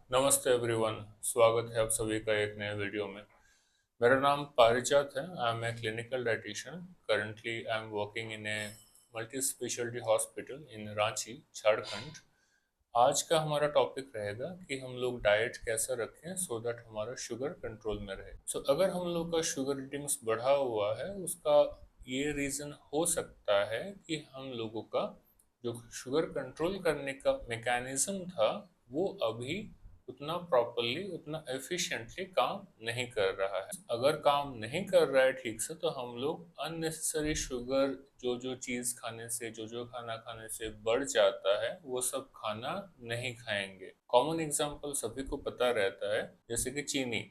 नमस्ते एवरीवन। स्वागत है आप सभी का एक नए वीडियो में। मेरा नाम पारिजात है। I am a clinical dietitian. Currently I am working in a multi speciality hospital in Ranchi, Jharkhand. आज का हमारा टॉपिक रहेगा कि हम लोग डाइट कैसा रखें सो दैट हमारा शुगर कंट्रोल में रहे। अगर हम लोग का शुगर रीडिंग्स बढ़ा हुआ है, उसका ये रीज़न हो सकता है कि हम लोगों का जो शुगर कंट्रोल करने का मैकेनिज्म था वो अभी उतना प्रॉपरली, उतना एफिशिएंटली काम नहीं कर रहा है। अगर काम नहीं कर रहा है ठीक से, तो हम लोग अननेसेसरी शुगर, जो जो चीज़ खाने से, जो जो खाना खाने से बढ़ जाता है, वो सब खाना नहीं खाएंगे। कॉमन एग्जांपल सभी को पता रहता है, जैसे कि चीनी।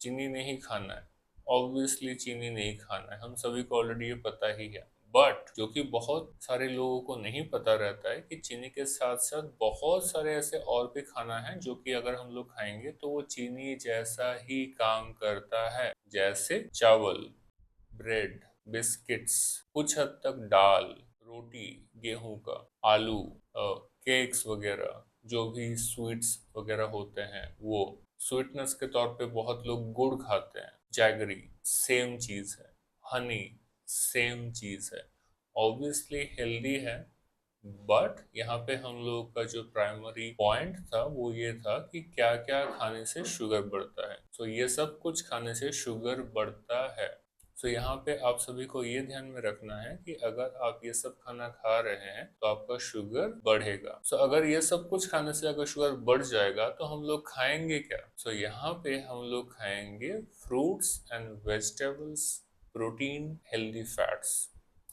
चीनी नहीं खाना है, ऑब्वियसली चीनी नहीं खाना है, हम सभी को ऑलरेडी ये पता ही है। बट जो कि बहुत सारे लोगों को नहीं पता रहता है कि चीनी के साथ साथ बहुत सारे ऐसे और भी खाना है जो कि अगर हम लोग खाएंगे तो वो चीनी जैसा ही काम करता है। जैसे चावल, ब्रेड, बिस्किट्स, कुछ हद तक दाल, रोटी, गेहूं का, आलू, केक्स वगैरह, जो भी स्वीट्स वगैरह होते हैं, वो स्वीटनेस के तौर पे बहुत लोग गुड़ खाते हैं। जैगरी सेम चीज़ है, हनी सेम चीज़ है। ऑब्वियसली हेल्दी है, बट यहाँ पे हम लोग का जो प्राइमरी पॉइंट था वो ये था कि क्या क्या खाने से शुगर बढ़ता है। ये सब कुछ खाने से शुगर बढ़ता है। यहाँ पे आप सभी को ये ध्यान में रखना है कि अगर आप ये सब खाना खा रहे हैं तो आपका शुगर बढ़ेगा। अगर ये सब कुछ खाने से अगर शुगर बढ़ जाएगा तो हम लोग खाएंगे क्या? यहाँ पे हम लोग खाएंगे fruits and vegetables, protein, healthy fats.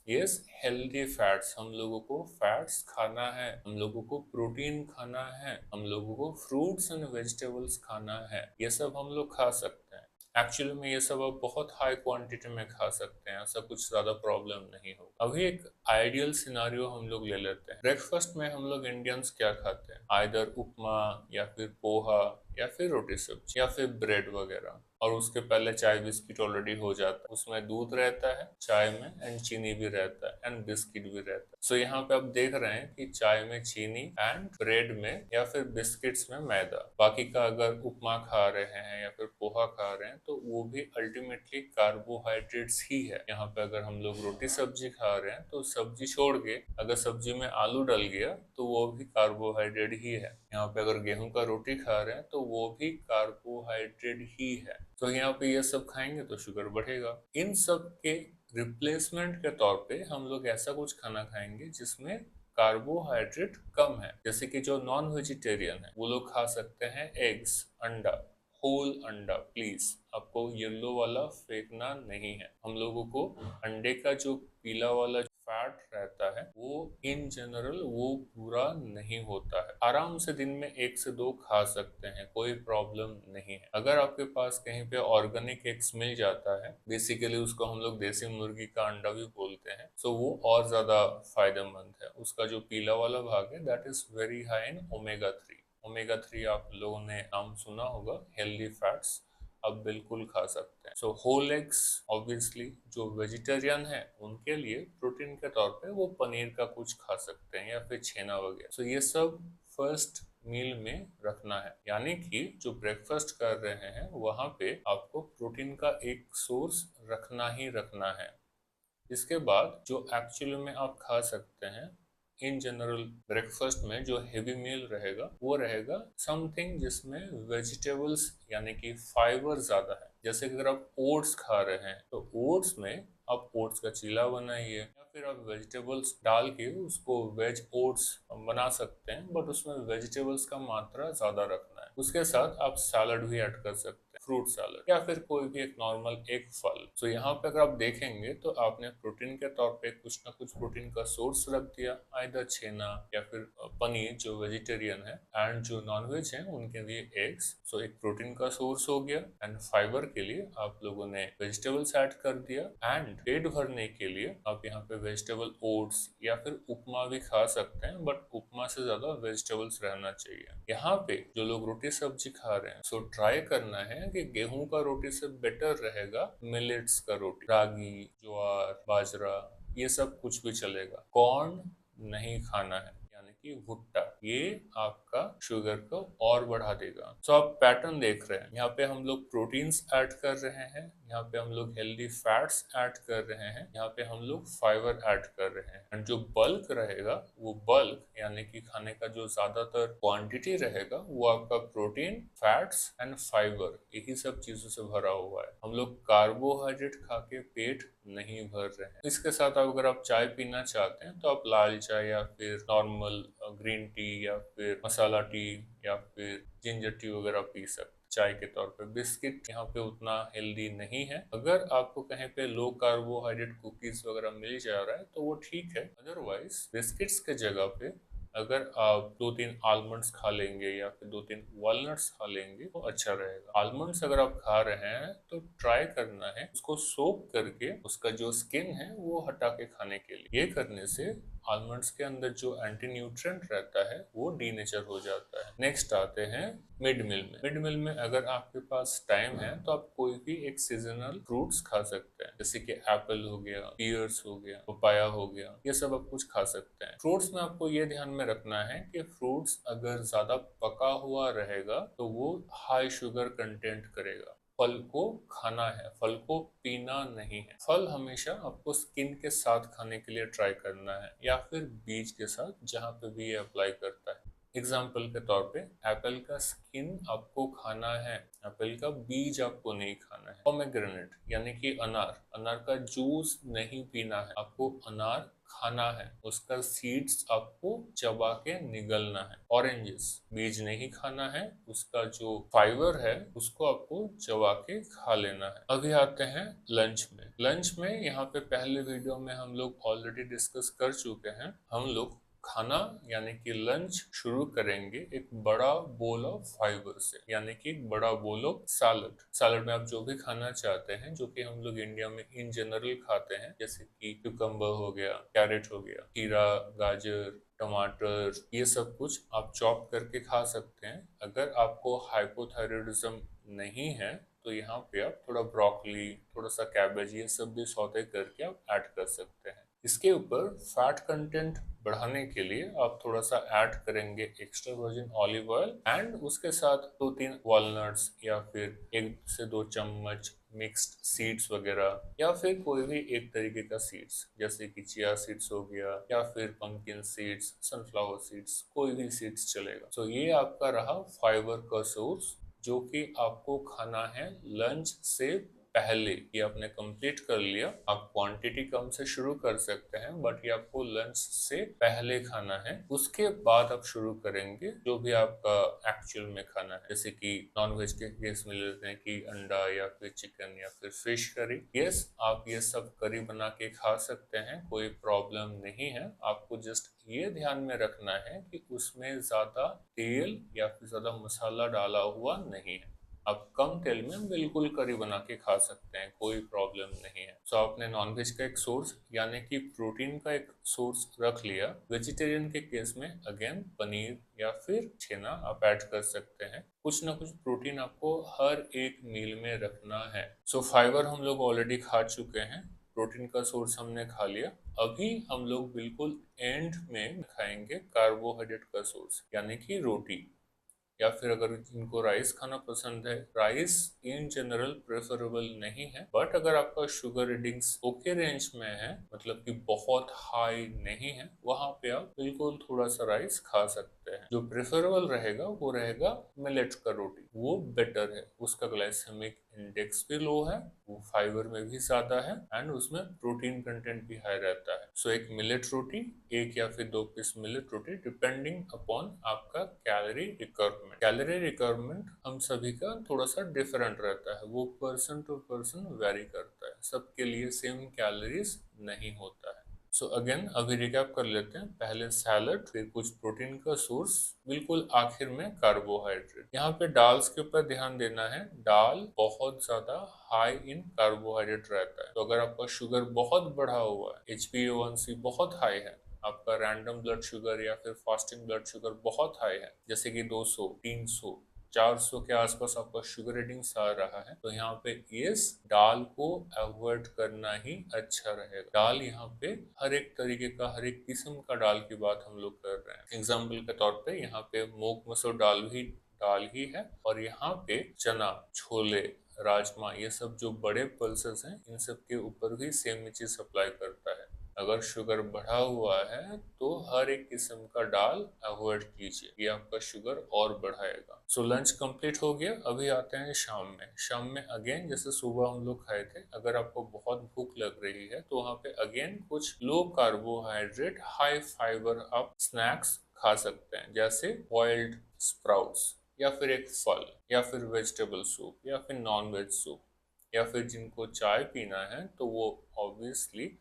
Yes, healthy fats. हम लोगों को फैट्स खाना है, हम लोगों को प्रोटीन खाना है, हम लोगों को फ्रूट्स एंड वेजिटेबल्स खाना है। ये सब हम लोग खा सकते हैं। एक्चुअली में ये सब आप बहुत हाई क्वांटिटी में खा सकते हैं, ऐसा कुछ ज्यादा प्रॉब्लम नहीं होगा। अभी एक आइडियल सिनारियो हम लोग ले लेते हैं। ब्रेकफास्ट में हम लोग इंडियंस क्या खाते हैं? आइदर उपमा, या फिर पोहा, या फिर रोटी सब्जी, या फिर ब्रेड वगैरह। और उसके पहले चाय बिस्किट ऑलरेडी हो जाता है, उसमें दूध रहता है चाय में, एंड चीनी भी रहता है, एंड बिस्किट भी रहता है। यहाँ पे आप देख रहे हैं कि चाय में चीनी एंड ब्रेड में या फिर बिस्किट्स में मैदा। बाकी का अगर उपमा खा रहे हैं या फिर पोहा खा रहे हैं तो वो भी अल्टीमेटली कार्बोहाइड्रेट्स ही है। यहाँ पे अगर हम लोग रोटी सब्जी खा रहे हैं तो सब्जी छोड़ के अगर सब्जी में आलू डल गया तो वो भी कार्बोहाइड्रेट ही है। यहाँ पे अगर गेहूं का रोटी खा रहे हैं तो वो भी कार्बोहाइड्रेट ही है। यहाँ पे ये सब खाएंगे तो शुगर बढ़ेगा। इन सब के रिप्लेसमेंट के तौर पे हम लोग ऐसा कुछ खाना खाएंगे जिसमें कार्बोहाइड्रेट कम है। जैसे कि जो नॉन वेजिटेरियन है वो लोग खा सकते हैं एग्स, अंडा, होल अंडा। प्लीज, आपको येलो वाला फेंकना नहीं है। हम लोगों को अंडे का जो पीला वाला फैट रहता है वो इन जनरल वो पूरा नहीं होता है। आराम से दिन में 1 से 2 खा सकते हैं, कोई प्रॉब्लम नहीं है। अगर आपके पास कहीं पे ऑर्गेनिक एग्स मिल जाता है, बेसिकली उसको हम लोग देसी मुर्गी का अंडा भी बोलते हैं, वो और ज्यादा फायदेमंद है। उसका जो पीला वाला भाग है that is very high in omega 3। Omega 3 आप लोगों ने नाम सुना होगा, हेल्दी फैट्स आप बिल्कुल खा सकते हैं। होल एग्स, ऑब्वियसली जो वेजिटेरियन है उनके लिए प्रोटीन के तौर पे वो पनीर का कुछ खा सकते हैं या फिर छेना वगैरह। ये सब फर्स्ट मील में रखना है। यानी कि जो ब्रेकफास्ट कर रहे हैं वहां पे आपको प्रोटीन का एक सोर्स रखना ही रखना है। इसके बाद जो एक्चुअली में आप खा सकते हैं इन जनरल ब्रेकफास्ट में, जो हेवी मील रहेगा वो रहेगा समथिंग जिसमें वेजिटेबल्स यानी कि फाइबर ज्यादा है। जैसे कि अगर आप ओट्स खा रहे हैं तो ओट्स में आप ओट्स का चीला बनाइए, या फिर आप वेजिटेबल्स डाल के उसको वेज ओट्स बना सकते हैं, बट उसमें वेजिटेबल्स का मात्रा ज्यादा रखना है। उसके साथ आप सैलड भी ऐड कर सकते हैं, फ्रूट सैलड, या फिर कोई भी एक नॉर्मल एक फल। यहाँ पे अगर आप देखेंगे तो आपने प्रोटीन के तौर पे कुछ ना कुछ प्रोटीन का सोर्स रख दिया, आइदर छेना या फिर पनीर जो वेजिटेरियन है, एंड जो नॉनवेज है उनके लिए एग्स। एक प्रोटीन का सोर्स हो गया, एंड फाइबर के लिए आप लोगों ने वेजिटेबल्स ऐड कर दिया, एंड पेट भरने के लिए आप यहाँ पे वेजिटेबल ओट्स या फिर उपमा भी खा सकते हैं, बट उपमा से ज्यादा वेजिटेबल्स रहना चाहिए। यहाँ पे जो लोग रोटी सब्जी खा रहे हैं, ट्राई करना है कि गेहूं का रोटी से बेटर रहेगा मिलेट्स का रोटी, रागी, ज्वार, बाजरा, ये सब कुछ भी चलेगा। कॉर्न नहीं खाना है, यानी कि भुट्टा, ये आपका शुगर को और बढ़ा देगा। तो आप पैटर्न देख रहे हैं, यहाँ पे हम लोग प्रोटीन्स ऐड कर रहे हैं, यहाँ पे हम लोग हेल्दी फैट्स ऐड कर रहे हैं, यहाँ पे हम लोग फाइबर ऐड कर रहे हैं। एंड जो बल्क रहेगा, वो बल्क यानी कि खाने का जो ज्यादातर क्वांटिटी रहेगा, वो आपका प्रोटीन, फैट्स एंड फाइबर, यही सब चीजों से भरा हुआ है। हम लोग कार्बोहाइड्रेट खा के पेट नहीं भर रहे हैं। इसके साथ अगर आप चाय पीना चाहते हैं तो आप लाल चाय या फिर नॉर्मल ग्रीन टी या फिर मसाला टी या फिर जिंजर टी वगैरह पी सकते हैं चाय के तौर पे। बिस्किट यहाँ पे उतना हेल्दी नहीं है। अगर आपको कहीं पे लो कार्बोहाइड्रेट कुकीज वगैरह मिल जा रहा है तो वो ठीक है, अदरवाइज बिस्किट्स के जगह पे अगर आप 2-3 आलमंड्स खा लेंगे या फिर 2-3 वॉलनट्स खा लेंगे तो अच्छा रहेगा। आलमंड्स अगर आप खा रहे हैं तो ट्राई करना है उसको सोक करके उसका जो स्किन है वो हटा के खाने के लिए। ये करने से आलमंड्स के अंदर जो एंटी न्यूट्रिएंट रहता है वो डीनेचर हो जाता है। नेक्स्ट आते हैं मिड मील में। मिड मील में अगर आपके पास टाइम है तो आप कोई भी एक सीजनल फ्रूट्स खा सकते हैं, जैसे कि एप्पल हो गया, पियर्स हो गया, पपाया हो गया, ये सब आप कुछ खा सकते हैं। फ्रूट्स में आपको ये ध्यान में रखना है कि फ्रूट्स अगर ज्यादा पका हुआ रहेगा तो वो हाई शुगर कंटेंट करेगा। फल को खाना है, फल को पीना नहीं है। फल हमेशा आपको स्किन के साथ खाने के लिए ट्राई करना है या फिर बीज के साथ, जहाँ पे भी ये अप्लाई करता है। एग्जाम्पल के तौर पे एप्पल का स्किन आपको खाना है, एप्पल का बीज आपको नहीं खाना है। पोमेग्रेनेट यानी कि अनार, अनार का जूस नहीं पीना है, आपको अनार खाना है, उसका सीड्स आपको चबा के निगलना है। ऑरेंजेस, बीज नहीं खाना है, उसका जो फाइबर है उसको आपको चबा के खा लेना है। अभी आते हैं लंच में। लंच में यहाँ पे पहले वीडियो में हम लोग ऑलरेडी डिस्कस कर चुके हैं। हम लोग खाना यानी कि लंच शुरू करेंगे एक बड़ा बोल ऑफ फाइबर से, यानी कि एक बड़ा बोल ऑफ सैलड। सैलड में आप जो भी खाना चाहते हैं, जो कि हम लोग इंडिया में इन जनरल खाते हैं, जैसे कि क्यूकम्बर हो गया, कैरेट हो गया, खीरा, गाजर, टमाटर, ये सब कुछ आप चॉप करके खा सकते हैं। अगर आपको हाइपोथायराइडिज्म नहीं है तो यहाँ पे आप थोड़ा ब्रोकली, थोड़ा सा कैबेज, ये सब भी सौते करके आप ऐड कर सकते हैं। इसके ऊपर फैट कंटेंट बढ़ाने के लिए आप थोड़ा सा ऐड करेंगे extra virgin olive oil and उसके साथ 2-3 वॉलनट्स या फिर 1 से 2 चम्मच मिक्स्ड सीड्स वगैरह, या फिर कोई भी एक तरीके का सीड्स, जैसे कि चिया सीड्स हो गया या फिर पंपकिन सीड्स, सनफ्लावर सीड्स, कोई भी सीड्स चलेगा। तो ये आपका रहा फाइबर का सोर्स, जो कि आपको खाना है लंच से पहले। ये आपने कंप्लीट कर लिया। आप क्वांटिटी कम से शुरू कर सकते हैं, बट ये आपको लंच से पहले खाना है। उसके बाद आप शुरू करेंगे जो भी आपका एक्चुअल में खाना है, जैसे कि नॉनवेज के केस में लेते हैं कि अंडा या फिर चिकन या फिर फिश करी। यस, आप ये सब करी बना के खा सकते हैं, कोई प्रॉब्लम नहीं है। आपको जस्ट ये ध्यान में रखना है कि उसमें ज्यादा तेल या फिर ज्यादा मसाला डाला हुआ नहीं है। आप कम तेल में बिल्कुल करी बना के खा सकते हैं, कोई प्रॉब्लम नहीं है। तो आपने नॉनवेज का एक सोर्स यानी कि प्रोटीन का एक सोर्स रख लिया। वेजिटेरियन के केस में अगेन पनीर या फिर छेना आप ऐड कर सकते हैं। कुछ ना कुछ प्रोटीन आपको हर एक मील में रखना है। सो फाइबर हम लोग ऑलरेडी खा चुके हैं, प्रोटीन का सोर्स हमने खा लिया। अभी हम लोग बिल्कुल एंड में खाएंगे कार्बोहाइड्रेट का सोर्स यानी कि रोटी, या फिर अगर इनको राइस खाना पसंद है। राइस इन जनरल प्रेफरेबल नहीं है, बट अगर आपका शुगर रीडिंग्स ओके रेंज में है, मतलब कि बहुत हाई नहीं है, वहां पे आप बिल्कुल थोड़ा सा राइस खा सकते हैं। जो प्रेफरेबल रहेगा वो रहेगा मिलेट का रोटी, वो बेटर है। उसका ग्लाइसेमिक इंडेक्स भी लो है, वो फाइबर में भी ज्यादा है एंड उसमें प्रोटीन कंटेंट भी हाई रहता है। सो एक मिलेट रोटी, 1 या फिर 2 पीस मिलेट रोटी, डिपेंडिंग अपॉन आपका कैलोरी रिक्वायरमेंट। कैलोरी रिक्वायरमेंट हम सभी का थोड़ा सा डिफरेंट रहता है, वो पर्सन टू पर्सन वेरी करता है, सबके लिए सेम कैलोरीज नहीं होता है। सो अगेन अभी रिकैप कर लेते हैं। पहले सैलड, फिर कुछ प्रोटीन का सोर्स, बिल्कुल आखिर में कार्बोहाइड्रेट। यहाँ पे दाल्स के ऊपर ध्यान देना है। दाल बहुत ज्यादा हाई इन कार्बोहाइड्रेट रहता है, तो अगर आपका शुगर बहुत बढ़ा हुआ है, HbA1c बहुत हाई है, आपका रैंडम ब्लड शुगर या फिर फास्टिंग ब्लड शुगर बहुत हाई है, जैसे कि 200, 300, 400 के आसपास आपका शुगर रेटिंग्स आ रहा है तो यहाँ पे यस, दाल को अवॉइड करना ही अच्छा रहेगा। दाल यहाँ पे हर एक तरीके का, हर एक किस्म का दाल की बात हम लोग कर रहे हैं। एग्जाम्पल के तौर पे यहाँ पे मूंग मसूर दाल ही है, और यहाँ पे चना, छोले, राजमा, ये सब जो बड़े पल्सेस हैं इन सब के ऊपर भी सेम ही चीज अप्लाई करता है। अगर शुगर बढ़ा हुआ है तो हर एक किस्म का दाल अवॉइड कीजिए, ये आपका शुगर और बढ़ाएगा। सो लंच कंप्लीट हो गया, अभी आते हैं शाम में। शाम में अगेन जैसे सुबह हम लोग खाए थे, अगर आपको बहुत भूख लग रही है तो वहाँ पे अगेन कुछ लो कार्बोहाइड्रेट हाई फाइबर आप स्नैक्स खा सकते हैं, जैसे बॉइल्ड स्प्राउट्स, या फिर एक फल, या फिर वेजिटेबल सूप, या फिर नॉन वेज सूप, या फिर जिनको चाय पीना है तो वो ऑब्वियसली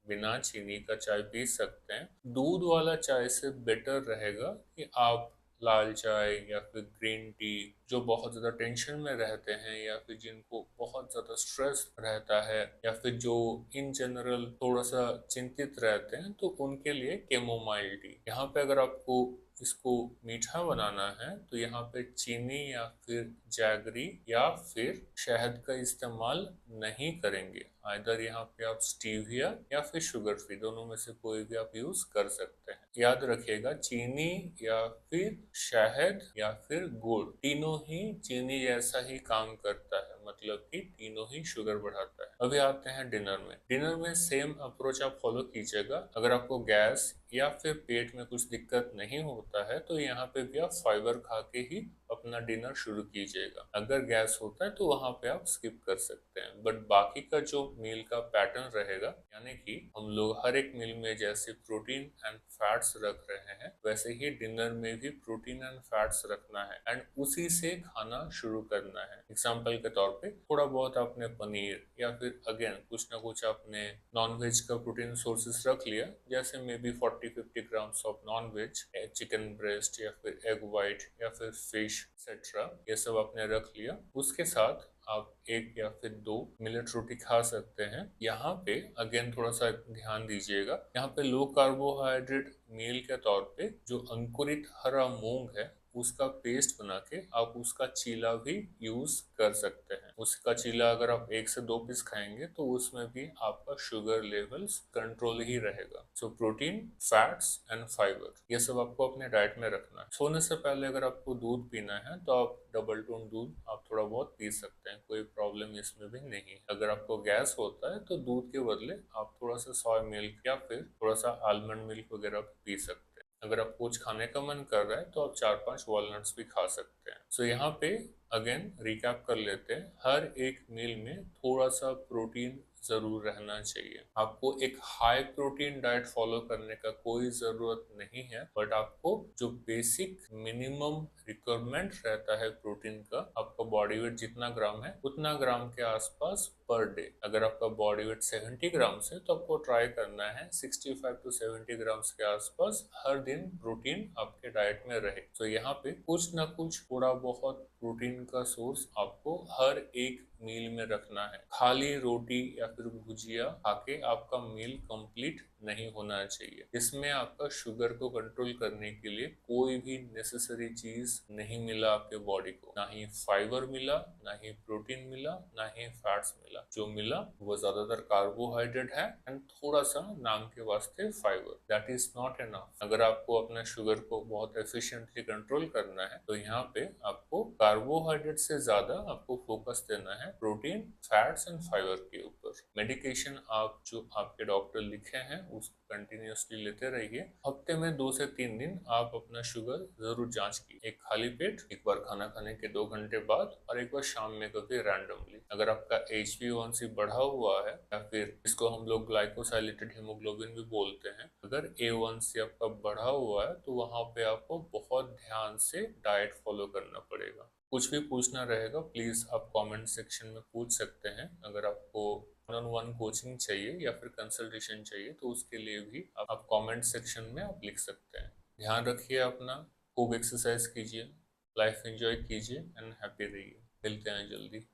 बिना चीनी का चाय पी सकते हैं। दूध वाला चाय से बेटर रहेगा कि आप लाल चाय या फिर ग्रीन टी, जो बहुत ज़्यादा टेंशन में रहते हैं या फिर जिनको बहुत ज़्यादा स्ट्रेस रहता है या फिर जो इन जनरल थोड़ा सा चिंतित रहते हैं, तो उनके लिए कैमोमाइल टी। यहाँ पे अगर आपको इसको मीठा बनाना है तो यहाँ पे चीनी या फिर जैगरी या फिर शहद का इस्तेमाल नहीं करेंगे। आइदर यहाँ पे आप स्टीविया या फिर शुगर फ्री, दोनों में से कोई भी आप यूज कर सकते हैं। याद रखिएगा, चीनी या फिर शहद या फिर गुड़, तीनों ही चीनी जैसा ही काम करता है, मतलब कि तीनों ही शुगर बढ़ाता है। अभी आते हैं डिनर में। डिनर में सेम अप्रोच आप फॉलो कीजिएगा। अगर आपको गैस या फिर पेट में कुछ दिक्कत नहीं होता है तो यहाँ पे भी आप फाइबर खा के ही अपना डिनर शुरू कीजिएगा। अगर गैस होता है तो वहां पे आप स्किप कर सकते हैं, बट बाकी का जो मील का पैटर्न रहेगा, यानी कि हम लोग हर एक मील में जैसे प्रोटीन एंड फैट्स रख रहे हैं, वैसे ही डिनर में भी प्रोटीन एंड फैट्स रखना है एंड उसी से खाना शुरू करना है। एग्जाम्पल के तौर पे थोड़ा बहुत आपने पनीर या फिर अगेन कुछ ना कुछ आपने नॉन वेज का प्रोटीन सोर्सेस रख लिया, जैसे maybe 40-50 grams of non veg, chicken breast या फिर एग वाइट या फिर फिश एक्सेट्रा, ये सब आपने रख लिया। उसके साथ आप एक या फिर दो मिलेट रोटी खा सकते हैं। यहाँ पे अगेन थोड़ा सा ध्यान दीजिएगा, यहाँ पे लो कार्बोहाइड्रेट मील के तौर पे जो अंकुरित हरा मूंग है उसका पेस्ट बना के आप उसका चीला भी यूज कर सकते हैं। उसका चीला अगर आप 1 से 2 पीस खाएंगे तो उसमें भी आपका शुगर लेवल्स कंट्रोल ही रहेगा। So protein, fats and fibre, ये सब आपको अपने डाइट में रखना है। सोने से पहले अगर आपको दूध पीना है तो आप डबल टोन दूध आप थोड़ा बहुत पी सकते हैं, कोई प्रॉब्लम इसमें भी नहीं है। अगर आपको गैस होता है तो दूध के बदले आप थोड़ा सा सोया मिल्क या फिर थोड़ा सा आलमंड मिल्क वगैरह पी सकते हैं। अगर आपको कुछ खाने का मन कर रहा है तो आप 4-5 वॉलनट्स भी खा सकते हैं। सो यहाँ पे अगेन रिकैप कर लेते हैं, हर एक मील में थोड़ा सा प्रोटीन जरूर रहना चाहिए। आपको एक हाई प्रोटीन डाइट फॉलो करने का कोई जरूरत नहीं है, बट आपको जो बेसिक मिनिमम रिक्वायरमेंट रहता है प्रोटीन का, आपका बॉडी वेट जितना ग्राम है उतना ग्राम के आसपास पर डे। अगर आपका बॉडी वेट 70 ग्राम्स है तो आपको ट्राई करना है 65 to 70 ग्राम्स के आसपास हर दिन प्रोटीन आपके डाइट में रहे। तो यहाँ पे कुछ ना कुछ थोड़ा बहुत प्रोटीन का सोर्स आपको हर एक मील में रखना है। खाली रोटी या फिर भुजिया खाके आपका मील कंप्लीट नहीं होना चाहिए। इसमें आपका शुगर को कंट्रोल करने के लिए कोई भी नेसेसरी चीज नहीं मिला आपके बॉडी को, ना ही फाइबर मिला, ना ही प्रोटीन मिला, ना ही फैट्स मिला। जो मिला वो ज्यादातर कार्बोहाइड्रेट है एंड थोड़ा सा नाम के वास्ते fibre. That is not enough. अगर आपको अपने शुगर को बहुत एफिशिएंटली कंट्रोल करना है तो यहाँ पे आपको कार्बोहाइड्रेट से ज्यादा आपको फोकस देना है प्रोटीन, फैट्स एंड फाइबर के ऊपर। मेडिकेशन आप जो आपके डॉक्टर लिखे हैं उसको कंटिन्यूअसली लेते रहिए। हफ्ते में 2 से 3 दिन आप अपना शुगर जरूर जांच कीजिए, एक खाली पेट, एक बार खाना खाने के 2 घंटे बाद और एक बार शाम में कभी रैंडमली। अगर आपका HbA1c बढ़ा हुआ है या फिर इसको हम लोग ग्लाइकोसाइलेटेड हीमोग्लोबिन भी बोलते हैं, अगर A1c आपका बढ़ा हुआ है तो वहां पे आपको बहुत ध्यान से डाइट फॉलो करना पड़ेगा। कुछ भी पूछना रहेगा प्लीज आप कमेंट सेक्शन में पूछ सकते हैं। अगर आपको वन-ऑन-वन कोचिंग चाहिए या फिर कंसल्टेशन चाहिए तो उसके लिए भी आप कमेंट सेक्शन में आप लिख सकते हैं। ध्यान रखिए अपना, खूब एक्सरसाइज कीजिए, लाइफ एंजॉय कीजिए एंड हैप्पी रहिए। मिलते हैं जल्दी।